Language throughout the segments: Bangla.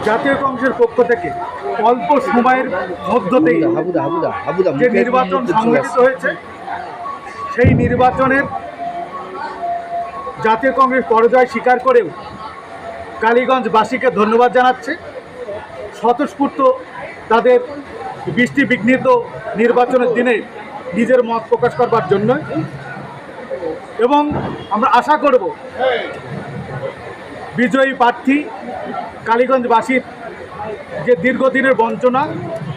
জাতীয় কংগ্রেসের পক্ষ থেকে অল্প সময়ের মধ্যতেই যে নির্বাচন সংগঠিত হয়েছে, সেই নির্বাচনের জাতীয় কংগ্রেস পরাজয় স্বীকার করেও কালীগঞ্জবাসীকে ধন্যবাদ জানাচ্ছে। স্বতঃস্ফূর্ত তাদের বৃষ্টি বিঘ্নিত নির্বাচনের দিনে নিজের মত প্রকাশ করবার জন্য, এবং আমরা আশা করব বিজয়ী প্রার্থী কালীগঞ্জবাসীর যে দীর্ঘদিনের বঞ্চনা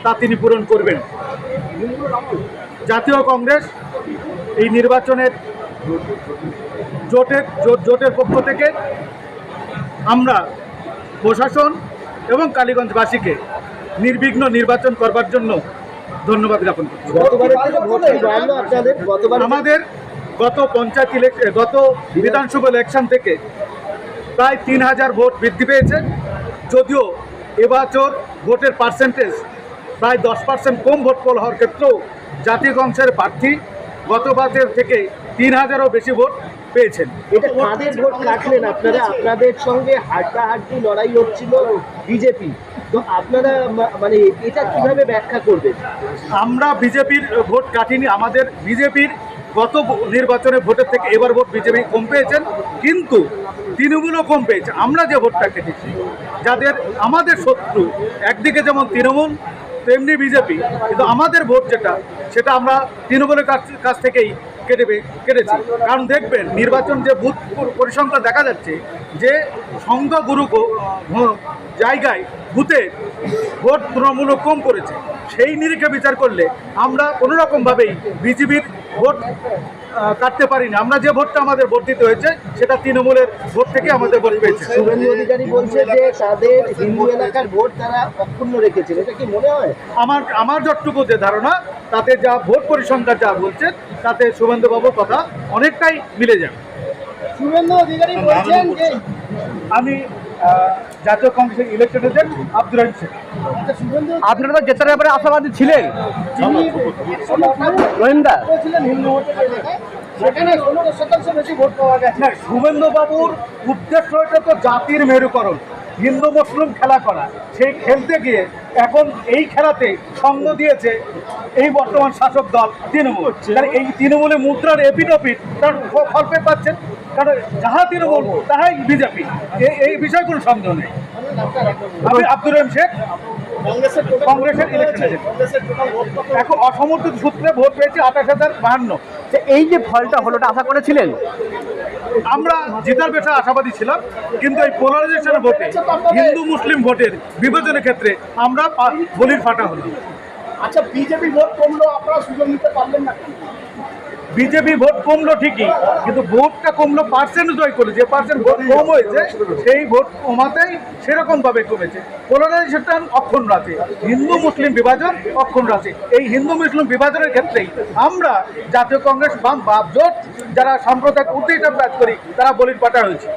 তা তিনি পূরণ করবেন। জাতীয় কংগ্রেস এই নির্বাচনের জোটের পক্ষ থেকে আমরা প্রশাসন এবং কালীগঞ্জবাসীকে নির্বিঘ্ন নির্বাচন করবার জন্য ধন্যবাদ জ্ঞাপন করছি। আমাদের গত বিধানসভা ইলেকশন থেকে প্রায় 3000 ভোট বৃদ্ধি পেয়েছে, যদিও এবছর ভোটের পার্সেন্টেজ প্রায় 10% কম ভোট পোল হওয়ার ক্ষেত্রেও জাতীয় কংগ্রেসের প্রার্থী গতবারের থেকে 3000-ও বেশি ভোট পেয়েছেন। এটা কাদের ভোট কাটলেন আপনারা? আপনাদের সঙ্গে হাড্ডাহাড্ডি লড়াই হচ্ছিল বিজেপি, তো আপনারা মানে এটা কিভাবে ব্যাখ্যা করবেন? আমরা বিজেপির ভোট কাটিনি। আমাদের বিজেপির গত নির্বাচনের ভোটের থেকে এবার ভোট বিজেপি কম পেয়েছেন, কিন্তু তৃণমূলও কম পেয়েছে। আমরা যে ভোটটা কেটেছি, যাদের আমাদের শত্রু একদিকে যেমন তৃণমূল তেমনি বিজেপি, কিন্তু আমাদের ভোট সেটা আমরা তৃণমূলের কাছ থেকেই কেটেছি। কারণ দেখবেন নির্বাচন যে বুথ পরিসংখ্যান দেখা যাচ্ছে যে সংখ্যাগুরু জায়গায় বুথে ভোট তুলনামূলক কম করেছে। সেই নিরিখে বিচার করলে আমরা কোনোরকমভাবেই বিজেপির ভোট কাটতে পারিনি। আমরা যে ভোটটা আমাদের ভোট দিতে হয়েছে সেটা তৃণমূলের ভোট থেকে আমাদের ভোট পেয়েছে। শুভেন্দু অধিকারী বলছে যে তাদের হিন্দু এলাকার ভোট তারা অক্ষুণ্ণ রেখেছেন, এটা কি মনে হয়? আমার যতটুকু যে ধারণা, তাতে যা ভোট পরিসংখ্যান যা বলছেন তাতে শুভেন্দুবাবুর কথা অনেকটাই মিলে যাবে। শুভেন্দু অধিকারী বলছেন যে আমি জাতীয় কংগ্রেসের ইলেকশন এজেন্ট আব্দুর রহিম শেখ। আপনারা তো জেতার ব্যাপারে আশাবাদী ছিলেন, রহিমদা? শুভেন্দুবাবুর উদ্দেশ্য এটা তো জাতির মেরুকরণ, হিন্দু মুসলিম খেলা করা। সেই খেলতে গিয়ে এখন এই খেলাতে সঙ্গ দিয়েছে এই বর্তমান শাসক দল তৃণমূল। এই তৃণমূলের মুদ্রার এপিট তার ফল পেয়ে পাচ্ছেন, কারণ যাহা তৃণমূল তাহাই বিজেপি, এই বিষয়ে কোনো সন্দেহ নেই। আমি আব্দুর রহিম শেখ, কংগ্রেসের ইলেকশন এজেন্ট। এখন অসমর্থিত সূত্রে ভোট পেয়েছি 28,052। এই যে ফলটা হলো, আশা করেছিলেন? আমরা জেতার পেশা আশাবাদী ছিলাম, কিন্তু এই পোলারাইজেশনের ভোটে হিন্দু মুসলিম ভোটের বিভাজনের ক্ষেত্রে আমরা বলির ফাটা হল। আচ্ছা, বিজেপি ভোট কমলো, আপনারা সুযোগ নিতে পারলেন না? বিজেপি ভোট কমলো ঠিকই, কিন্তু ভোটটা কমলো পার্সেন্ট জয় করে। যে পার্সেন্ট ভোট কম হয়েছে সেই ভোট কমাতেই সেরকমভাবে কমেছে। পোলারাইজেশনটা অক্ষুণ্ণ আছে, হিন্দু মুসলিম বিভাজন অক্ষুণ্ণ আছে। এই হিন্দু মুসলিম বিভাজনের ক্ষেত্রেই আমরা জাতীয় কংগ্রেস বাম জোট যারা সাম্প্রদায়িক উদ্যোগটা কাজ করি, তারা বলির পাটা হয়েছে।